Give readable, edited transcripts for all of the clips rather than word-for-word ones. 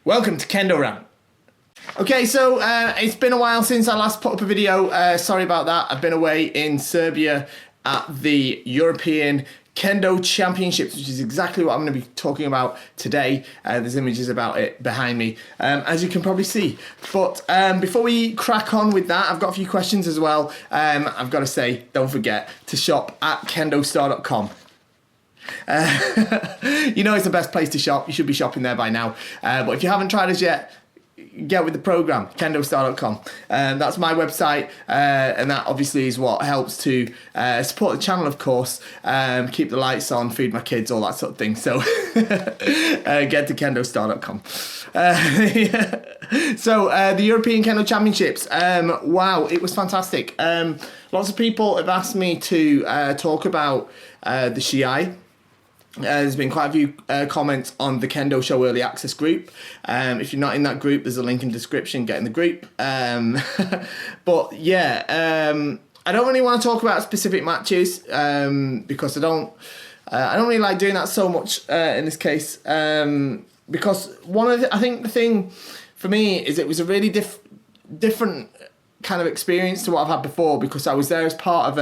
Welcome to Kendo RANT. Okay, so it's been a while since I last put up a video. Sorry about that. I've been away in Serbia at the European Kendo Championships, which is exactly what I'm going to be talking about today. There's images about it behind me, as you can probably see. But before we crack on with that, I've got a few questions as well. I've got to say, don't forget to shop at KendoStar.com. You know it's the best place to shop. You should be shopping there by now. But if you haven't tried us yet, get with the program, KendoStar.com. That's my website, and that obviously is what helps to support the channel, of course, keep the lights on, feed my kids, all that sort of thing. So get to KendoStar.com. So the European Kendo Championships, wow, it was fantastic. Lots of people have asked me to talk about the Shiai. There's been quite a few comments on the Kendo Show Early Access group. If you're not in that group, there's a link in the description. Get in the group. But yeah, I don't really want to talk about specific matches because I don't really like doing that so much in this case. Because I think the thing for me is it was a really different kind of experience to what I've had before, because I was there as part of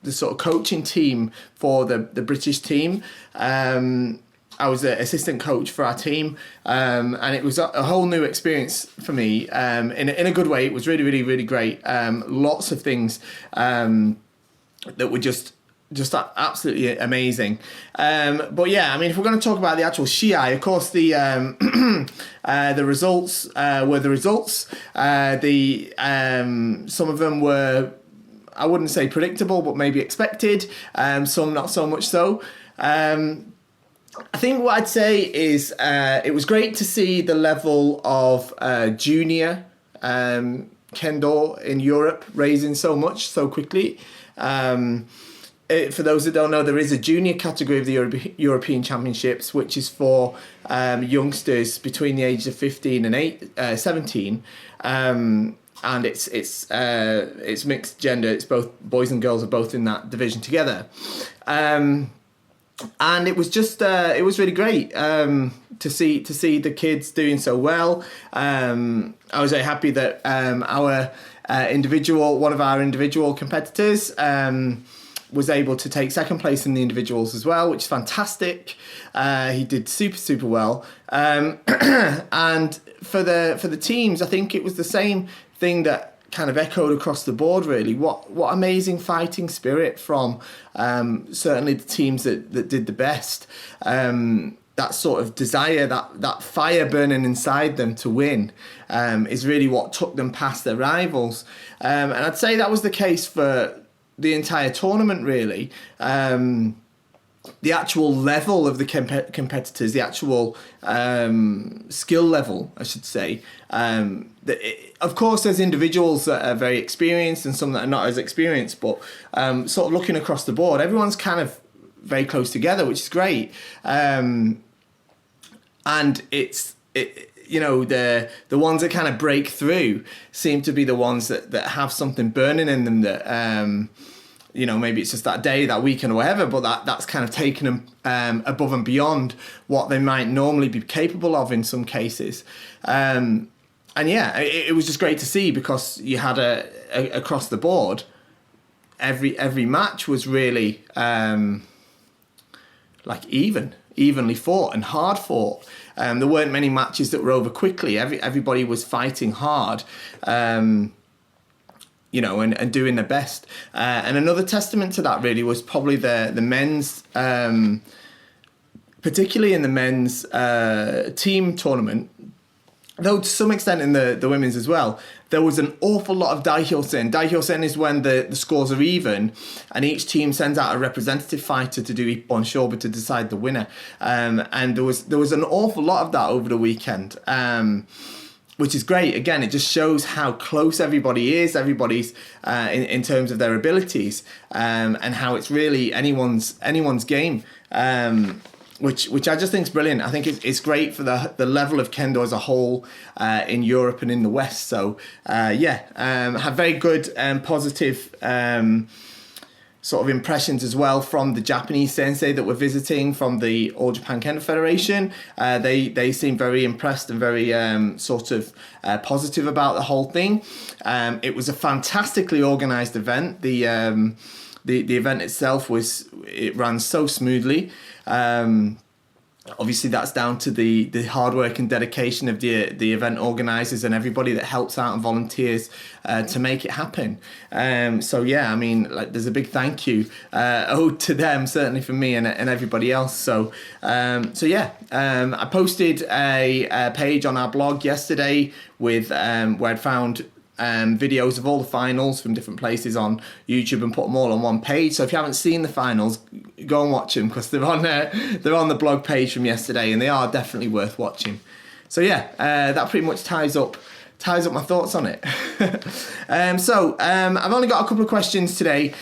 the sort of coaching team for the British team. I was the assistant coach for our team, and it was a whole new experience for me in a good way. It was really, really, really great. Lots of things that were just absolutely amazing. But yeah, I mean, if we're going to talk about the actual Shiai, of course, the results were the results. Some of them were, I wouldn't say predictable, but maybe expected. Some not so much so. I think what I'd say is it was great to see the level of junior Kendo in Europe raising so much so quickly. For those that don't know, there is a junior category of the European Championships, which is for youngsters between the ages of 15 and 17. And it's mixed gender. It's both boys and girls are both in that division together, and it was just it was really great to see the kids doing so well. I was very happy that one of our individual competitors was able to take second place in the individuals as well, which is fantastic. He did super well, and for the teams, I think it was the same thing that kind of echoed across the board, really. What amazing fighting spirit from certainly the teams that did the best. That sort of desire, that fire burning inside them to win is really what took them past their rivals. And I'd say that was the case for the entire tournament, really. The actual level of the competitors, the actual skill level, I should say. Of course, there's individuals that are very experienced and some that are not as experienced, but sort of looking across the board, everyone's kind of very close together, which is great. And you know, the ones that kind of break through seem to be the ones that have something burning in them that, you know, maybe it's just that day, that weekend or whatever, but that's kind of taken them above and beyond what they might normally be capable of in some cases. And yeah, it was just great to see, because you had across the board, every match was really like evenly fought and hard fought. There weren't many matches that were over quickly. Everybody was fighting hard, you know, and doing their best. And another testament to that really was probably the men's, particularly in the men's team tournament, though to some extent in the women's as well. There was an awful lot of daihyosen. Daihyosen is when the scores are even and each team sends out a representative fighter to do ippon shobu to decide the winner. And there was an awful lot of that over the weekend, which is great. Again, it just shows how close everybody is. Everybody's in terms of their abilities, and how it's really anyone's game. Which I just think is brilliant. I think it's great for the level of Kendo as a whole in Europe and in the West. So have very good positive sort of impressions as well from the Japanese sensei that were visiting from the All Japan Kendo Federation. They seemed very impressed and very sort of positive about the whole thing. It was a fantastically organized event. The event itself ran so smoothly. Obviously, that's down to the hard work and dedication of the event organisers and everybody that helps out and volunteers to make it happen. So yeah, I mean, like, there's a big thank you owed to them, certainly for me and everybody else. So yeah, I posted a page on our blog yesterday with where I'd found videos of all the finals from different places on YouTube and put them all on one page. So if you haven't seen the finals, go and watch them, because they're on the blog page from yesterday, and they are definitely worth watching. So yeah, that pretty much ties up my thoughts on it. I've only got a couple of questions today,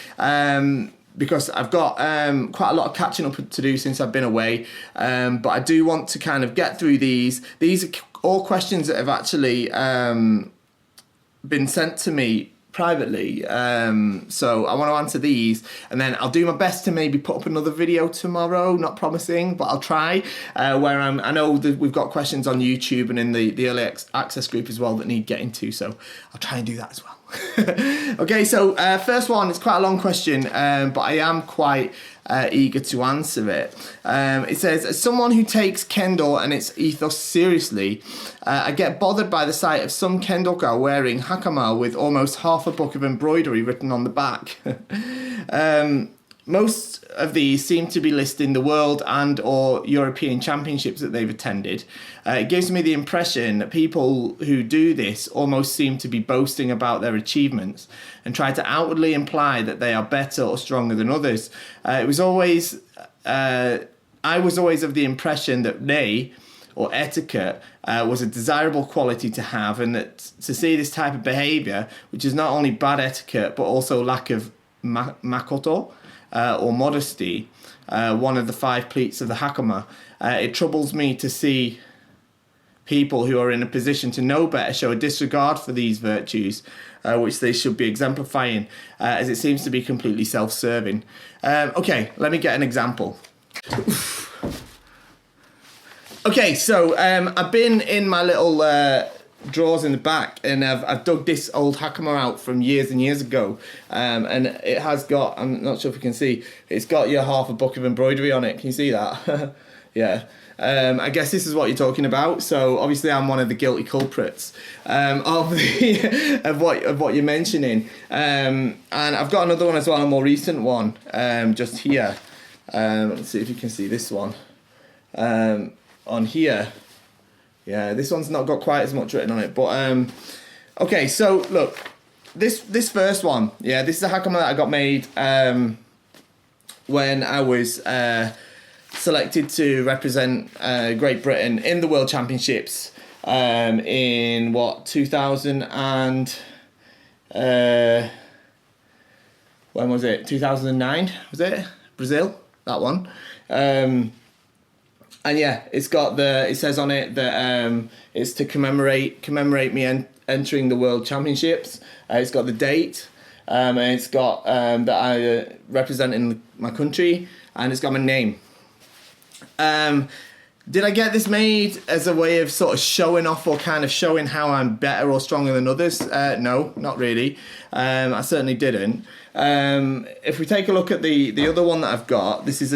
because I've got quite a lot of catching up to do since I've been away, but I do want to kind of get through these. These are all questions that have actually been sent to me privately, so I want to answer these, and then I'll do my best to maybe put up another video tomorrow. Not promising, but I'll try. Where I know that we've got questions on YouTube and in the early access group as well that need getting to, so I'll try and do that as well. Okay, so first one, it's quite a long question, but I am quite eager to answer it. It says, as someone who takes Kendo and its ethos seriously, I get bothered by the sight of some Kendoka wearing Hakama with almost half a book of embroidery written on the back. Most of these seem to be listing the world and or European championships that they've attended. It gives me the impression that people who do this almost seem to be boasting about their achievements and try to outwardly imply that they are better or stronger than others. I was always of the impression that etiquette was a desirable quality to have, and that to see this type of behaviour, which is not only bad etiquette but also lack of makoto, or modesty, one of the 5 pleats of the Hakama. It troubles me to see people who are in a position to know better show a disregard for these virtues, which they should be exemplifying, as it seems to be completely self-serving. Okay, let me get an example. Okay, so I've been in my little drawers in the back, and I've dug this old Hakama out from years and years ago, and it has got, I'm not sure if you can see, it's got your half a book of embroidery on it. Can you see that? Yeah. I guess this is what you're talking about. So obviously I'm one of the guilty culprits of what you're mentioning, and I've got another one as well, a more recent one, just here. Let's see if you can see this one on here. Yeah, this one's not got quite as much written on it, but okay. So look, this first one, yeah, this is a Hakama that I got made when I was selected to represent Great Britain in the World Championships in 2000 and when was it? 2009 was it? Brazil, that one. And yeah, it says on it that it's to commemorate me entering the World Championships. It's got the date, and it's got that I representing my country, and it's got my name. Did I get this made as a way of sort of showing off or kind of showing how I'm better or stronger than others? No, not really. I certainly didn't. If we take a look at the other one that I've got, this is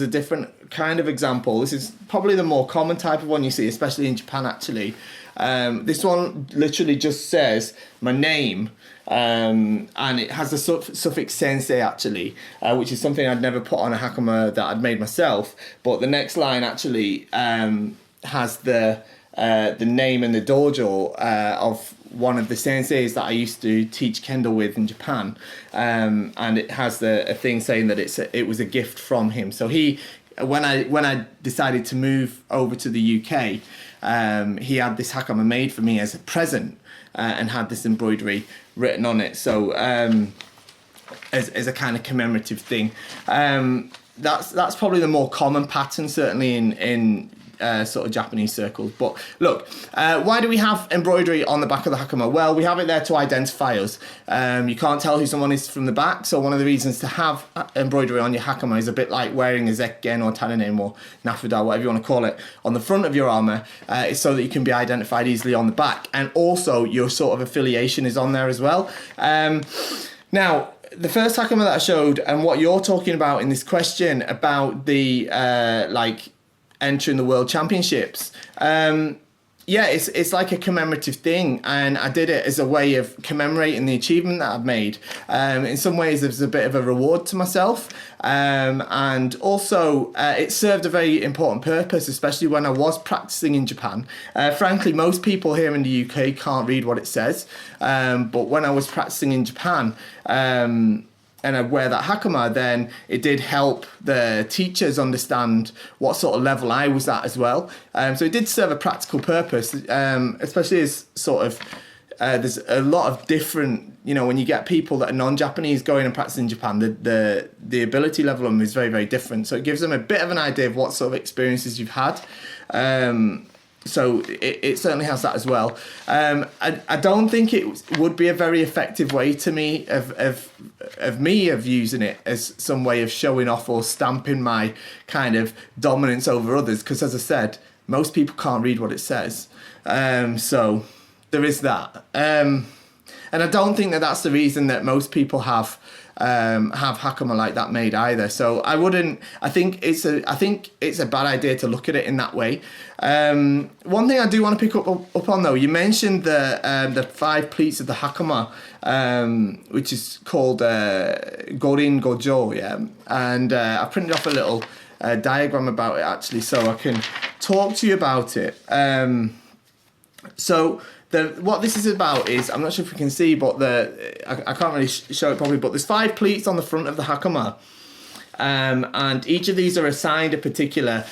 a different kind of example. This is probably the more common type of one you see, especially in Japan actually. This one literally just says my name, and it has the suffix sensei actually, which is something I'd never put on a Hakama that I'd made myself. But the next line actually has the name and the dojo of one of the senseis that I used to teach Kendo with in Japan, and it has a thing saying that it was a gift from him. So when I decided to move over to the UK, he had this Hakama made for me as a present, and had this embroidery written on it. So as a kind of commemorative thing. That's probably the more common pattern, certainly in sort of Japanese circles. But look, why do we have embroidery on the back of the Hakama? Well, we have it there to identify us. You can't tell who someone is from the back, so one of the reasons to have embroidery on your Hakama is a bit like wearing a zekken or tananim or nafuda, whatever you want to call it, on the front of your armour. It's so that you can be identified easily on the back, and also your sort of affiliation is on there as well. Now, the first Hakama that I showed, and what you're talking about in this question about the like entering the World Championships, yeah, it's like a commemorative thing, and I did it as a way of commemorating the achievement that I've made. In some ways, there's a bit of a reward to myself, and also it served a very important purpose, especially when I was practicing in Japan. Frankly, most people here in the UK can't read what it says, but when I was practicing in Japan, and I wear that Hakama, then it did help the teachers understand what sort of level I was at as well. So it did serve a practical purpose, especially as sort of, there's a lot of different, you know, when you get people that are non-Japanese going and practicing in Japan, the ability level of them is very, very different. So it gives them a bit of an idea of what sort of experiences you've had. So it certainly has that as well. I don't think it would be a very effective way to me of using it as some way of showing off or stamping my kind of dominance over others, because as I said, most people can't read what it says. So there is that. And I don't think that that's the reason that most people have Hakama like that made either. So I think it's a bad idea to look at it in that way. One thing I do want to pick up on though, you mentioned the 5 pleats of the Hakama, which is called Gorin Gojo, yeah, and I printed off a little diagram about it actually, so I can talk to you about it. So what this is about is, I'm not sure if you can see, but I can't really show it properly, but there's 5 pleats on the front of the Hakama, and each of these are assigned a particular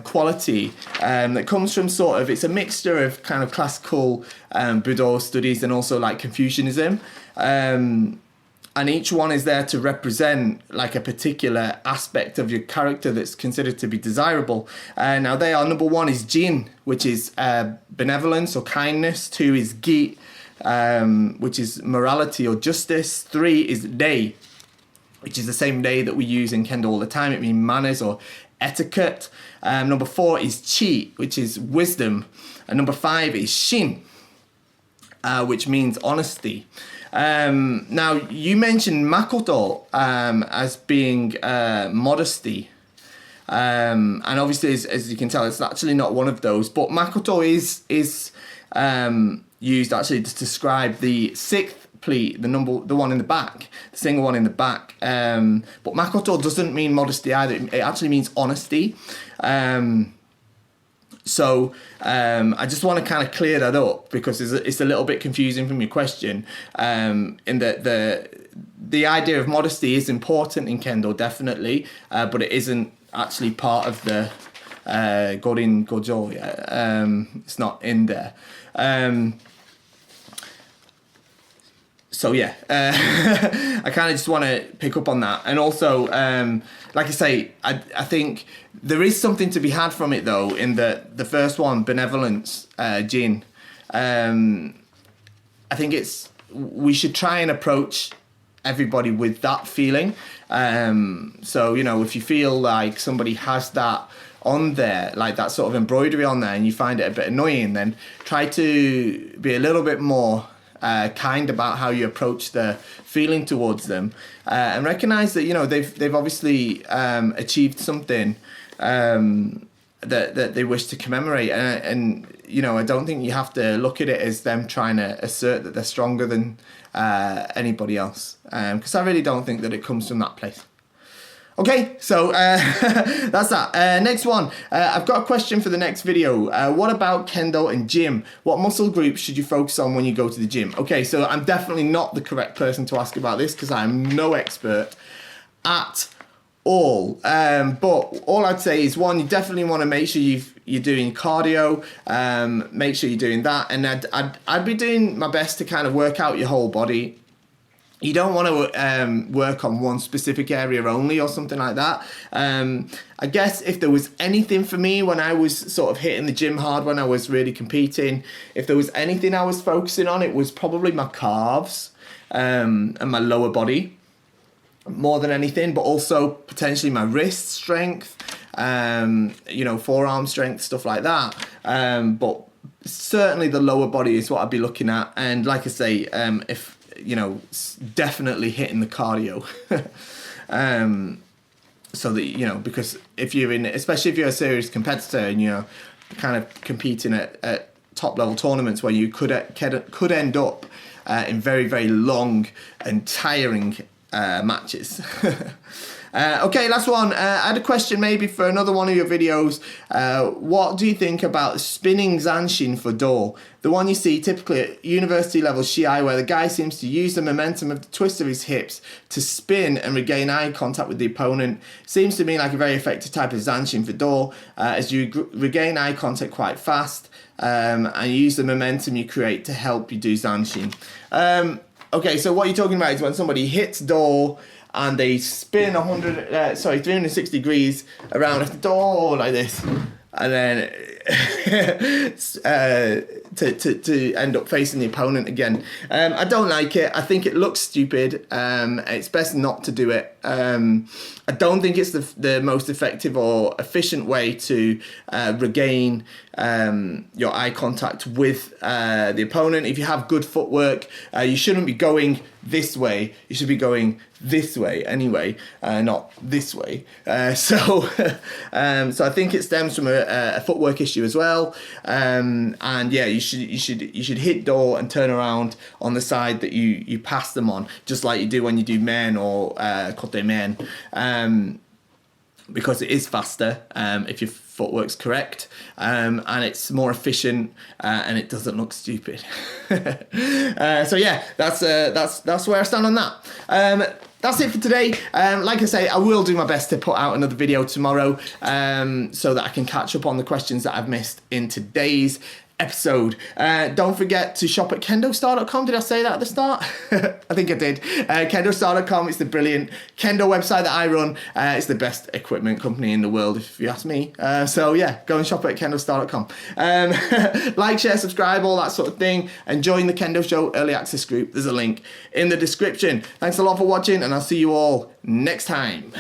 quality that comes from sort of, it's a mixture of kind of classical Budo studies and also like Confucianism, and each one is there to represent like a particular aspect of your character that's considered to be desirable. Now they are, number 1 is Jin, which is benevolence or kindness. 2 is Gi, which is morality or justice. 3 is Rei, which is the same Rei that we use in Kendo all the time. It means manners or etiquette. Number 4 is Chi, which is wisdom. And number 5 is Shin, which means honesty. Now you mentioned Makoto as being modesty, and obviously as you can tell, it's actually not one of those, but Makoto is used actually to describe the 6th pleat, the one in the back, the single one in the back, but Makoto doesn't mean modesty either. It actually means honesty. So I just want to kind of clear that up, because it's a little bit confusing from your question, in that the idea of modesty is important in Kendo, definitely, but it isn't actually part of the Gorin Gojo. It's not in there. So yeah, I kind of just want to pick up on that. And also, like I say, I think there is something to be had from it though, in the first one, benevolence, Jin. I think we should try and approach everybody with that feeling. So, you know, if you feel like somebody has that on there, like that sort of embroidery on there, and you find it a bit annoying, then try to be a little bit more kind about how you approach the feeling towards them, and recognize that, you know, they've obviously achieved something that they wish to commemorate, and you know, I don't think you have to look at it as them trying to assert that they're stronger than anybody else, because I really don't think that it comes from that place. Okay, so that's that. Next one. I've got a question for the next video. What about Kendo and gym? What muscle groups should you focus on when you go to the gym? Okay, so I'm definitely not the correct person to ask about this, because I'm no expert at all. But all I'd say is, one, you definitely want to make sure you're doing cardio. Make sure you're doing that, and I'd be doing my best to kind of work out your whole body. you don't want to work on one specific area only or something like that. I guess if there was anything for me when I was sort of hitting the gym hard, when I was really competing, if there was anything I was focusing on, it was probably my calves and my lower body more than anything, but also potentially my wrist strength, forearm strength, stuff like that. But certainly the lower body is what I'd be looking at. And like I say, definitely hitting the cardio. So that, because if you're especially if you're a serious competitor and you're kind of competing at top level tournaments where you could end up in very, very long and tiring matches. Okay, last one. I had a question maybe for another one of your videos. What do you think about spinning zanshin for do? The one you see typically at university level shiai, where the guy seems to use the momentum of the twist of his hips to spin and regain eye contact with the opponent. Seems to me like a very effective type of zanshin for do, as you regain eye contact quite fast and you use the momentum you create to help you do zanshin. Okay, so what you're talking about is when somebody hits do and they spin 360 degrees around the door like this, and then to end up facing the opponent again. I don't like it. I think it looks stupid. It's best not to do it. I don't think it's the most effective or efficient way to regain your eye contact with the opponent. If you have good footwork, you shouldn't be going this way. You should be going this way anyway, not this way. So I think it stems from a footwork issue as well. And yeah, you should hit do and turn around on the side that you pass them on, just like you do when you do men or kote men. Because it is faster if your footwork's correct, and it's more efficient, and it doesn't look stupid. So yeah, that's where I stand on that. That's it for today. Like I say, I will do my best to put out another video tomorrow, so that I can catch up on the questions that I've missed in today's episode. Don't forget to shop at KendoStar.com. Did I say that at the start? I think I did. KendoStar.com is the brilliant Kendo website that I run. It's the best equipment company in the world, if you ask me. So yeah, go and shop at KendoStar.com. Like, share, subscribe, all that sort of thing. And join the Kendo Show Early Access group. There's a link in the description. Thanks a lot for watching, and I'll see you all next time.